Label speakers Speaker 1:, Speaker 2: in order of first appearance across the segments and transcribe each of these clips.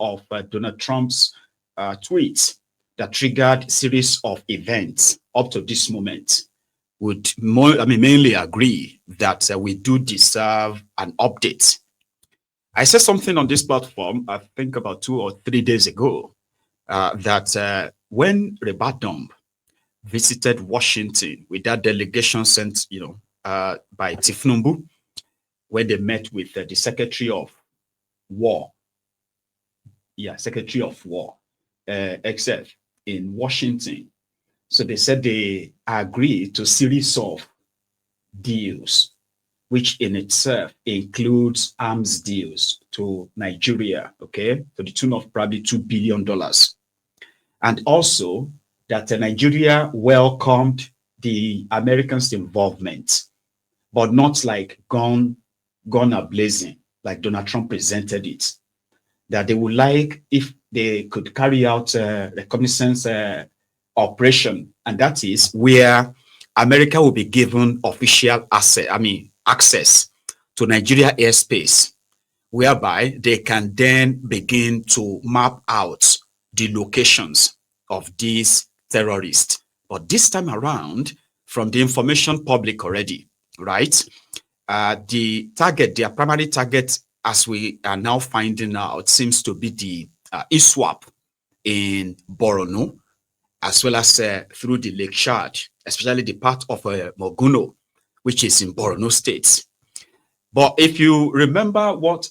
Speaker 1: of Donald Trump's tweets that triggered a series of events up to this moment would mainly agree that we do deserve an update. I said something on this platform, I think about 2 or 3 days ago, that when Rebadom visited Washington with that delegation sent, by Tifnumbu, when they met with the Secretary of War, Secretary of War, XF in Washington. So they said they agreed to a series of deals, which in itself includes arms deals to Nigeria, okay, to the tune of probably $2 billion. And also that Nigeria welcomed the Americans' involvement, but not like gone a-blazing, like Donald Trump presented it. That they would like if they could carry out a reconnaissance operation, and that is where America will be given official access to Nigeria airspace, whereby they can then begin to map out the locations of these terrorists. But this time around, from the information public already, right? The target, their primary target, as we are now finding out, seems to be the ISWAP in Borno, as well as through the Lake Chad, especially the part of Moguno, which is in Borno State. But if you remember what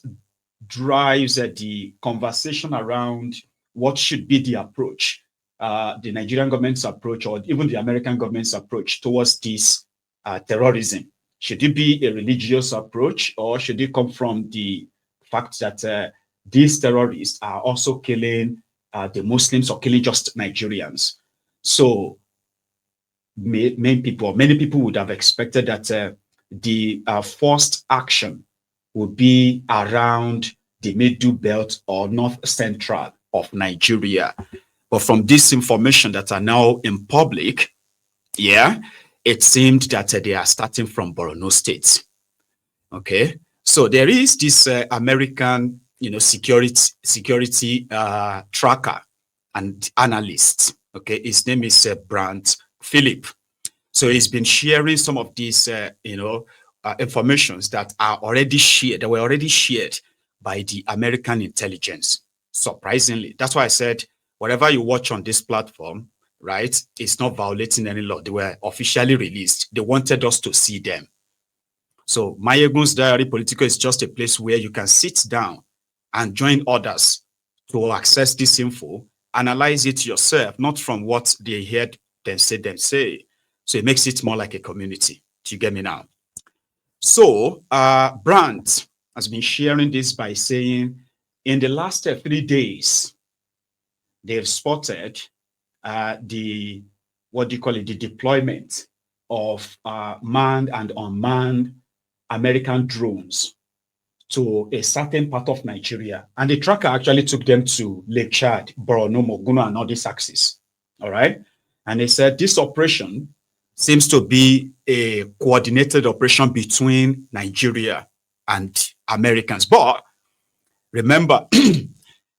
Speaker 1: drives the conversation around what should be the approach, the Nigerian government's approach, or even the American government's approach towards this terrorism, should it be a religious approach, or should it come from the fact that these terrorists are also killing the Muslims or killing just Nigerians? So many people would have expected that the first action would be around the middle belt or north central of Nigeria. But from this information that are now in public, it seemed that they are starting from Borno State. Okay, so there is this American, security tracker and analyst. Okay, his name is Brant Philip. So he's been sharing some of these, informations that are already shared, that were already shared by the American intelligence. Surprisingly, that's why I said whatever you watch on this platform, right, it's not violating any law. They were officially released. They wanted us to see them. So Maiyegun's Diary Political is just a place where you can sit down and join others to access this info, analyze it yourself, not from what they heard them say. So it makes it more like a community. Do you get me now? So Brandt has been sharing this by saying in the last 3 days, they've spotted the deployment of manned and unmanned American drones to a certain part of Nigeria. And the tracker actually took them to Lake Chad, Borno, Moguno, and all these axes. All right. And they said this operation seems to be a coordinated operation between Nigeria and Americans. But remember,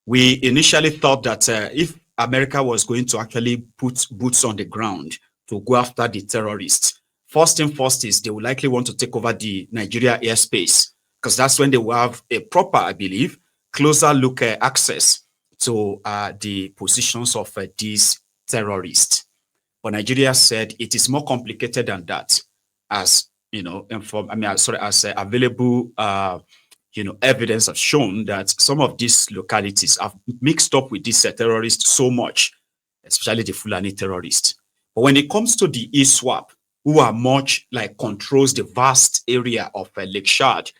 Speaker 1: we initially thought that if America was going to actually put boots on the ground to go after the terrorists, first thing first is they would likely want to take over the Nigeria airspace, because that's when they will have a proper, I believe, closer look access to the positions of these terrorists. But Nigeria said it is more complicated than that, as as available evidence have shown that some of these localities have mixed up with these terrorists so much, especially the Fulani terrorists. But when it comes to the ISWAP, who are much like controls the vast area of Lake Chad,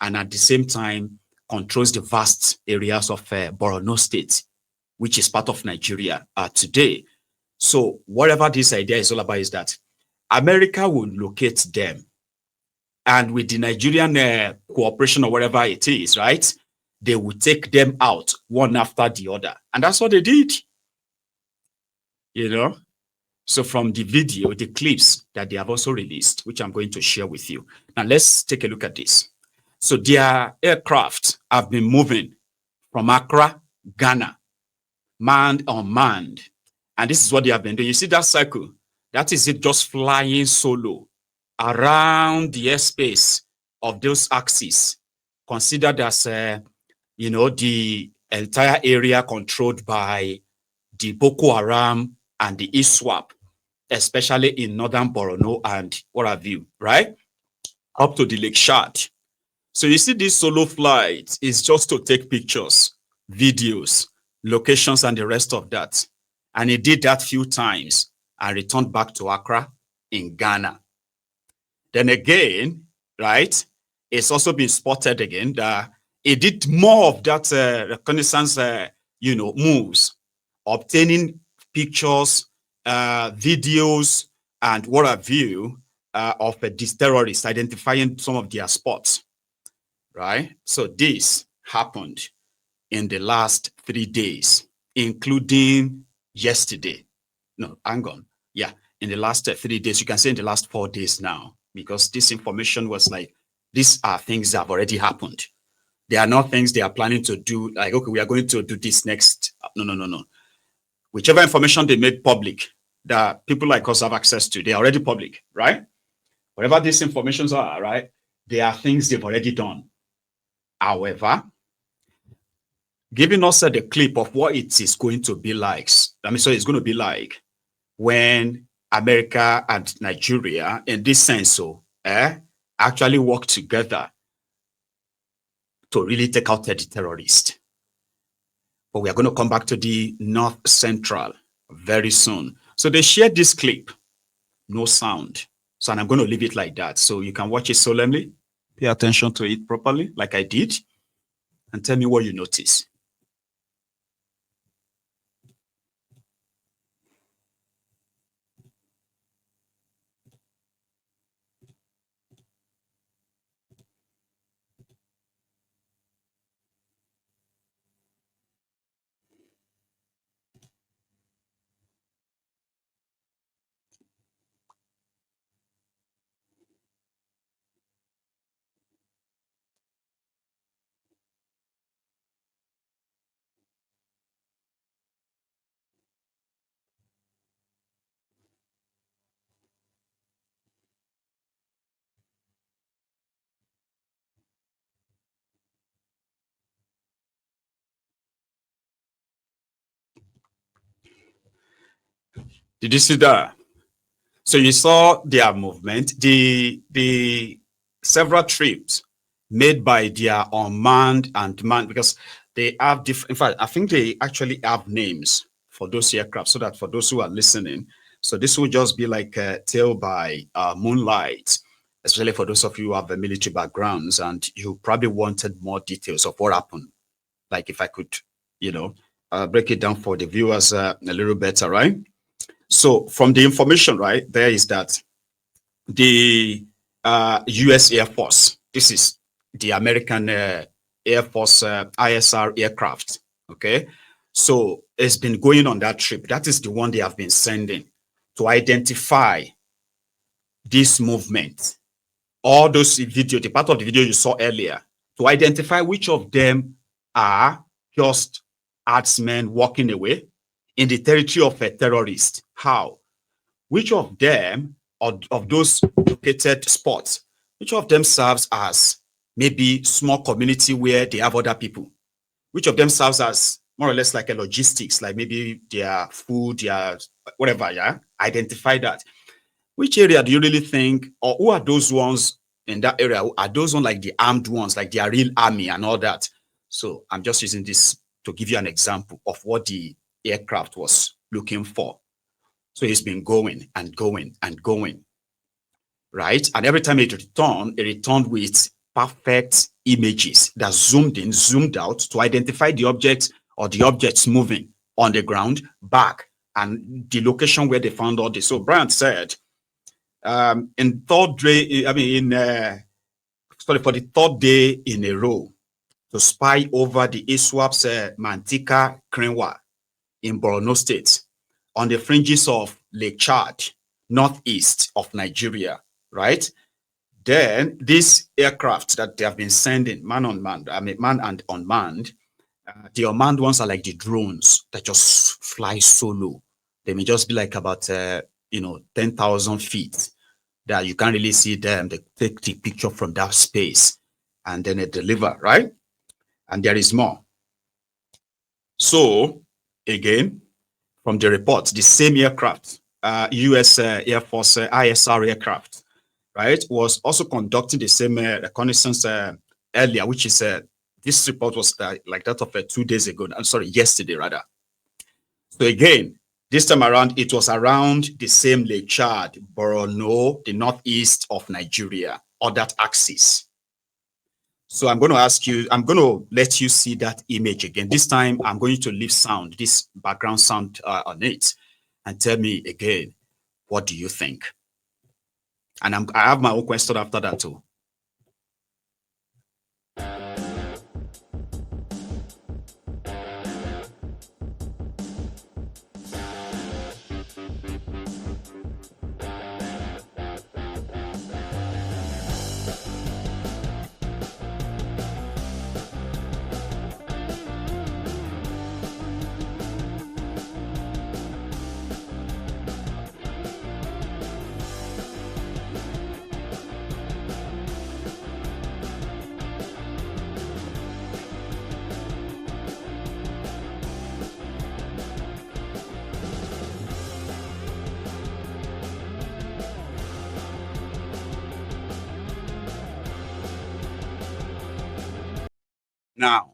Speaker 1: and at the same time controls the vast areas of Borno State, which is part of Nigeria today. So whatever this idea is all about is that America will locate them, and with the Nigerian cooperation or whatever it is, right, they will take them out one after the other. And that's what they did. So from the video, the clips that they have also released, which I'm going to share with you. Now let's take a look at this. So their aircraft have been moving from Accra Ghana, manned, unmanned. And this is what they have been doing. You see that circle? That is it, just flying solo around the airspace of those axes, considered as, the entire area controlled by the Boko Haram and the ISWAP, especially in northern Borno and what have you, right? Up to the Lake Chad. So you see, this solo flight is just to take pictures, videos, locations, and the rest of that. And he did that few times and returned back to Accra in Ghana. Then again, right, it's also been spotted again that he did more of that reconnaissance, moves, obtaining pictures, videos, and what have you of these terrorists, identifying some of their spots, right? So this happened in the last 3 days, including yesterday. No, hang on. Yeah, in the last 3 days, you can say in the last 4 days now, because this information was like, these are things that have already happened. They are not things they are planning to do, like, okay, we are going to do this next. No. Whichever information they make public that people like us have access to, they are already public, right? Whatever these informations are, right, they are things they've already done. However, giving us the clip of what it is going to be like. So it's going to be like when America and Nigeria, in this sense, actually work together to really take out the terrorist. But we are going to come back to the North Central very soon. So they shared this clip, no sound. So I'm going to leave it like that. So you can watch it solemnly, pay attention to it properly, like I did, and tell me what you notice. Did you see that? So you saw their movement, the several trips made by their unmanned and manned, because they have different, in fact, I think they actually have names for those aircraft, so that for those who are listening, so this will just be like a tale by moonlight, especially for those of you who have a military backgrounds and you probably wanted more details of what happened. Like if I could, break it down for the viewers a little better, right? So from the information, right, there is that the U.S. Air Force, this is the American Air Force ISR aircraft, okay? So it's been going on that trip. That is the one they have been sending to identify this movement. All those video, the part of the video you saw earlier, to identify which of them are just herdsmen walking away in the territory of a terrorist. How? Which of them, of those located spots, which of them serves as maybe small community where they have other people? Which of them serves as more or less like a logistics, like maybe their food, their whatever, yeah? Identify that. Which area do you really think, or who are those ones in that area? Are those ones like the armed ones, like their real army and all that? So I'm just using this to give you an example of what the aircraft was looking for. So it's been going and going and going, right? And every time it returned with perfect images that zoomed in, zoomed out to identify the object or the objects moving on the ground, back, and the location where they found all this. So Brian said, in third day, for the third day in a row, to spy over the ISWAP's Mantika Krenwa in Borno State, on the fringes of Lake Chad, northeast of Nigeria, right? Then these aircraft that they have been sending, man and unmanned, The unmanned ones are like the drones that just fly solo. They may just be like about 10,000 feet that you can't really see them. They take the picture from that space and then they deliver, right? And there is more. So again, from the report, the same aircraft, US Air Force ISR aircraft, right, was also conducting the same reconnaissance earlier, which is this report was like that of 2 days ago. I'm sorry, yesterday rather. So again, this time around, it was around the same Lake Chad, Borno, the northeast of Nigeria, or that axis. So I'm going to ask you, I'm going to let you see that image again. This time, I'm going to leave sound, this background sound on it, and tell me again, what do you think? And I have my own question after that too. Now,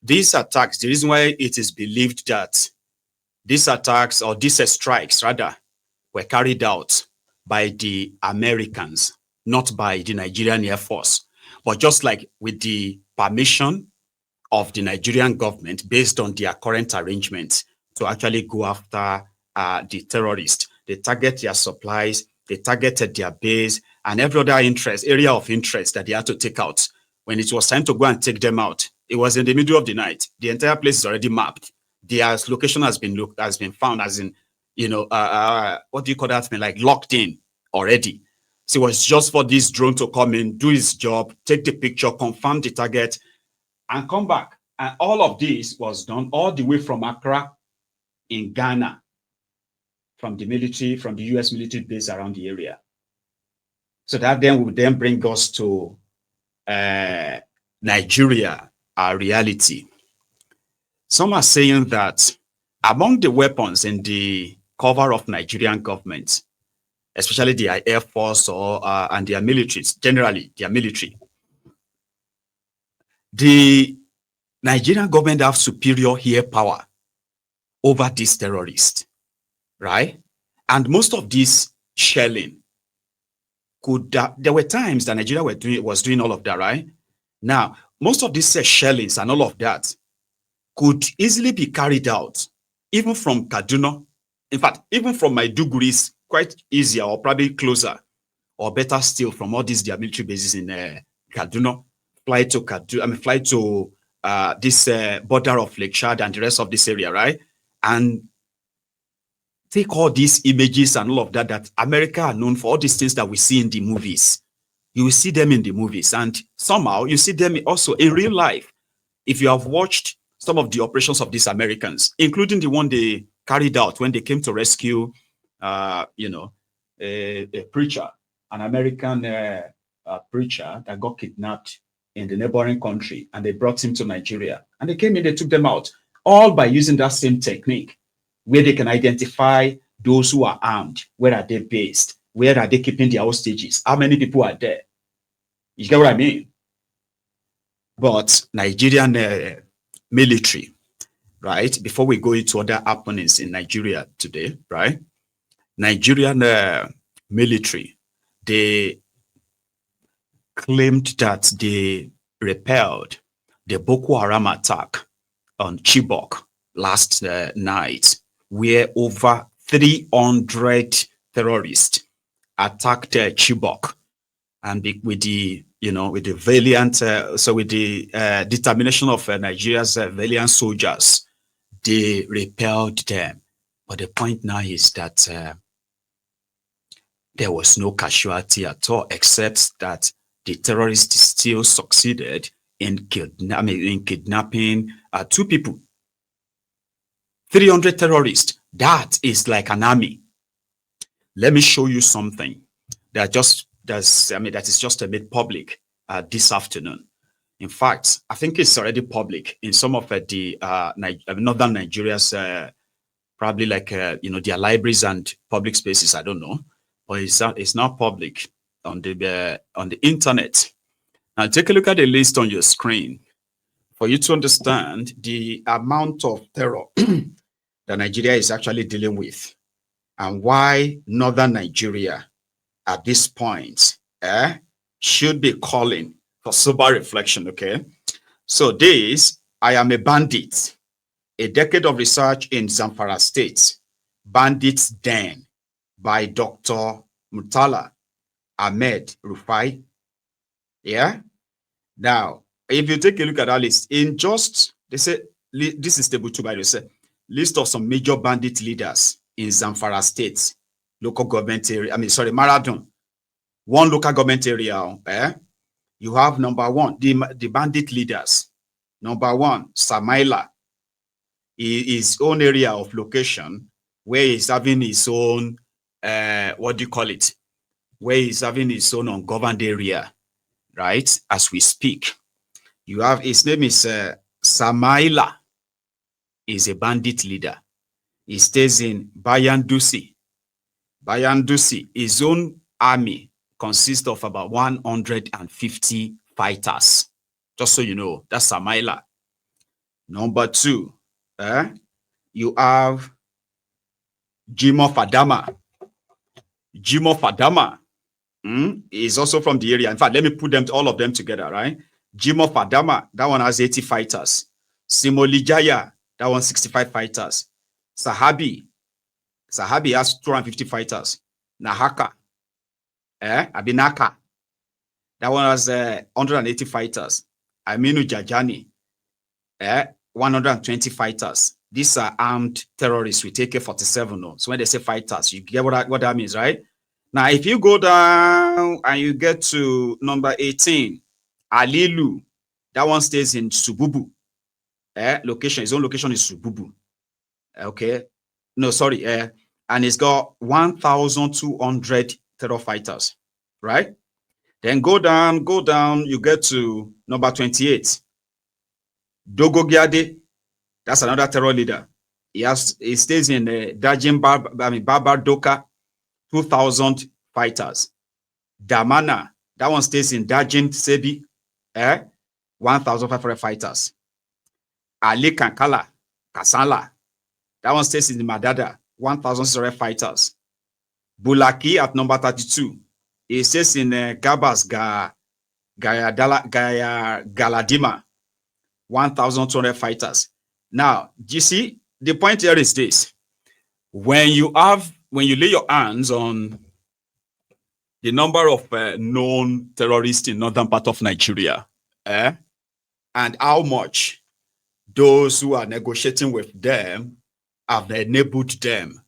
Speaker 1: these attacks, the reason why it is believed that these attacks or these strikes rather were carried out by the Americans, not by the Nigerian Air Force, but just like with the permission of the Nigerian government based on their current arrangements to actually go after the terrorists. They target their supplies, they targeted their base and every other area of interest that they had to take out. When it was time to go and take them out, it was in the middle of the night. The entire place is already mapped. Their location has been found, as in, what do you call that thing? Like locked in already. So it was just for this drone to come in, do its job, take the picture, confirm the target, and come back. And all of this was done all the way from Accra in Ghana, from the military, from the US military base around the area. So that then would then bring us to Nigeria, our reality. Some are saying that among the weapons in the cover of Nigerian government, especially the Air Force and their militaries, generally their military, the Nigerian government have superior air power over these terrorists, right? And most of this shelling there were times that Nigeria was doing all of that, right? Now, most of these shellings and all of that could easily be carried out, even from Kaduna. In fact, even from Maiduguri is quite easier or probably closer, or better still, from all these their military bases in Kaduna. Fly to Kaduna, fly to this border of Lake Chad and the rest of this area, right? And take all these images and all of that, that America are known for, all these things that we see in the movies. You will see them in the movies, and somehow you see them also in real life. If you have watched some of the operations of these Americans, including the one they carried out when they came to rescue, a preacher, an American preacher that got kidnapped in the neighboring country, and they brought him to Nigeria, and they came in, they took them out, all by using that same technique, where they can identify those who are armed. Where are they based? Where are they keeping their hostages? How many people are there? You get what I mean? But Nigerian military, right? Before we go into other happenings in Nigeria today, right? Nigerian military, they claimed that they repelled the Boko Haram attack on Chibok last night, where over 300 terrorists attacked Chibok, and with the valiant, with the determination of Nigeria's valiant soldiers, they repelled them. But the point now is that there was no casualty at all, except that the terrorists still succeeded in kidnapping 2 people, 300 terrorists. That is like an army. Let me show you something that is just made public this afternoon. In fact, I think it's already public in some of the northern Nigeria's probably like their libraries and public spaces. I don't know, but it's not public on the internet. Now take a look at the list on your screen for you to understand the amount of terror that Nigeria is actually dealing with, and why northern Nigeria at this point should be calling for sober reflection. Okay, so this, I Am a Bandit, a decade of research in Zamfara State, Bandits Den, by Dr. Murtala Ahmed Rufai. Yeah. Now, if you take a look at that list, they say this is table 2 by the way, list of some major bandit leaders in Zamfara State, local government area. Maradon, one local government area. You have number 1, the bandit leaders. Number 1, Samaila, his own area of location, where he's having his own, where he's having his own ungoverned area, right? As we speak, you have, his name is Samaila, is a bandit leader. He stays in Bayandusi. His own army consists of about 150 fighters. Just so you know, that's Samaila. Number 2, you have Jimo Fadama. Is also from the area. In fact, let me put all of them together, right? Jimo Fadama, that one has 80 fighters. Simolijaya, that one 65 fighters. Sahabi has 250 fighters. Nahaka, Abinaka, that one has 180 fighters. Aminu Jajani, 120 fighters. These are armed terrorists with AK-47. So when they say fighters, you get what that means, right? Now, if you go down and you get to number 18, Alilu, that one stays in Sububu. His own location is Sububu. Okay. No, sorry. And it's got 1,200 terror fighters, right? Then go down, you get to number 28. Dogo Giade, that's another terror leader. He stays in Dajin Babar Doka, 2,000 fighters. Damana, that one stays in Dajin Sebi, 1,500 fighters. Ali Kankala, Kasala, that one stays in Madada, 1,600 fighters. Bulaki at number 32, he stays in Gabas Galadima, 1,200 fighters. Now, you see, the point here is this: when you lay your hands on the number of known terrorists in northern part of Nigeria, and how much those who are negotiating with them have enabled them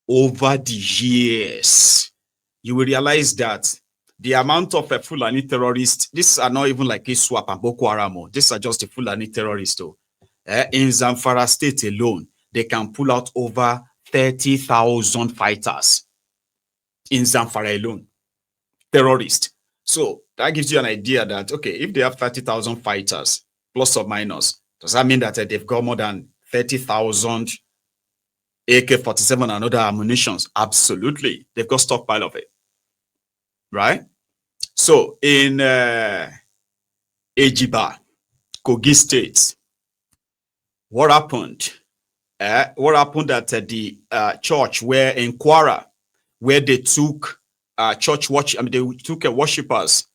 Speaker 1: over the years, you will realize that the amount of Fulani terrorists, these are not even like ISWAP and Boko Haram. These are just the Fulani terrorists. In Zamfara State alone, they can pull out over 30,000 fighters in Zamfara alone, terrorists. So that gives you an idea that, okay, if they have 30,000 fighters, plus or minus, does that mean that they've got more than 30,000 AK-47 and other ammunitions? Absolutely. They've got stockpile of it, right? So in Ejiba, Kogi State, what happened? What happened at the church where in Kwara, where they took they took worshippers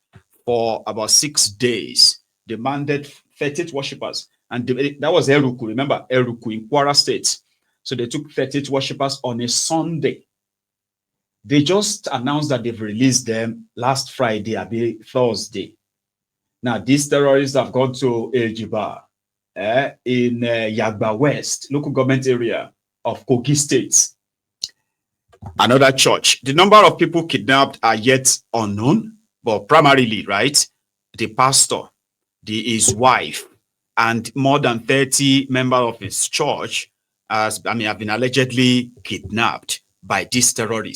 Speaker 1: for about 6 days. They demanded 30 worshippers, and that was Eruku. Remember Eruku in Kwara State. So they took 30 worshippers on a Sunday. They just announced that they've released them last Friday, Thursday. Now these terrorists have gone to Ejiba, in Yagba West, local government area of Kogi State. Another church. The number of people kidnapped are yet unknown, but primarily, right, the pastor, his wife, and more than 30 members of his church have been allegedly kidnapped by these terrorists.